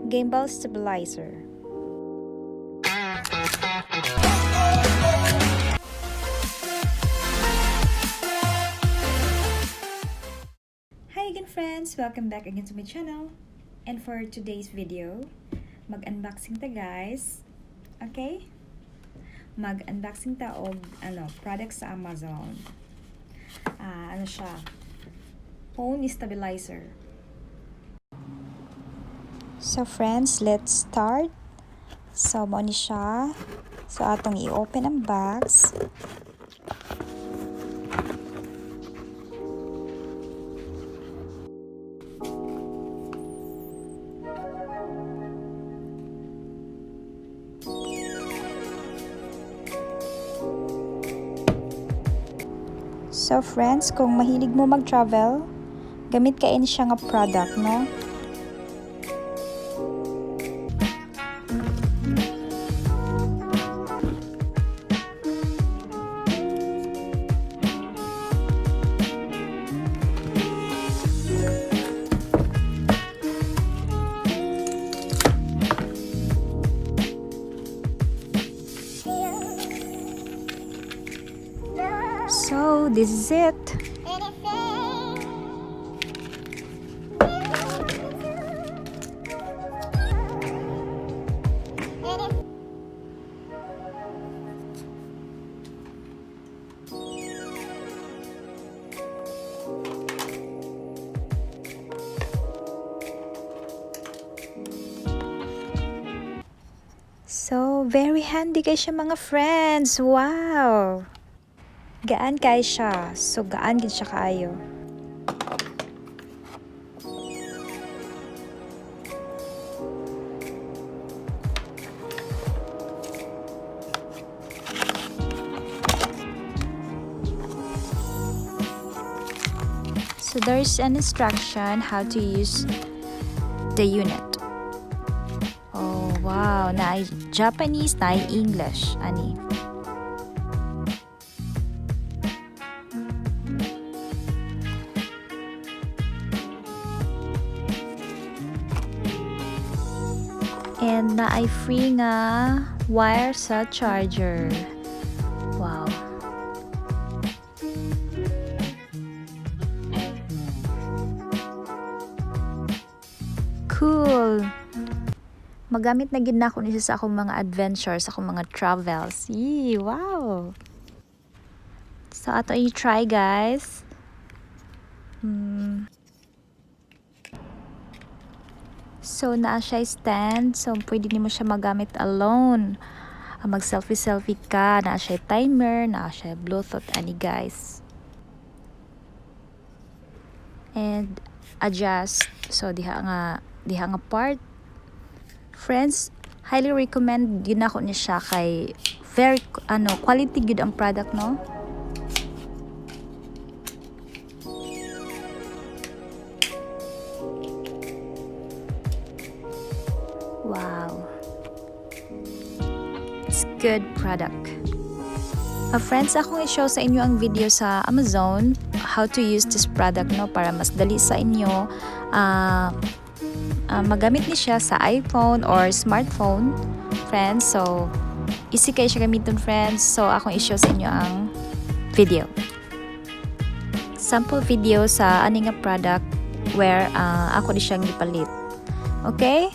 gimbal stabilizer. Hi again friends! Welcome back again to my channel. And for today's video, mag-unboxing ta guys. Okay? Mag-unboxing ta og products sa Amazon. Ano siya? Phone stabilizer. So friends, let's start. So mo ni siya. So atong i-open ang box. So friends, kung mahilig mo mag-travel, gamit kain siya nga product, no? So, this is it. So, very handy kay siya mga friends. Wow! Gaan kay siya. So, gaan gid siya kaayo. So, there's an instruction how to use the unit. Oh, wow. Na Japanese, na English. Ani. And na ay free nga wire sa charger. Wow. Cool. Magamit na gid na ko niya sa akong mga adventures, sa akong mga travels. Yee, wow. So ato i-try guys. So, naa siya stand. So, pwede mo siya magamit alone. Mag-selfie-selfie ka. Naa siya timer. Naa siya Bluetooth. Ani guys. And, adjust. So, diha nga part. Friends, highly recommend yun ako niya siya kay very, quality good ang product, no? Wow. It's good product. Friends, akong i-show sa inyo ang video sa Amazon how to use this product, no, para mas dali sa inyo magamit ni siya sa iPhone or smartphone, friends. So, easy kayo siya gamitin, friends. So, akong i-show sa inyo ang video. Sample video sa aning product where ako di siyang ipalit. Okay?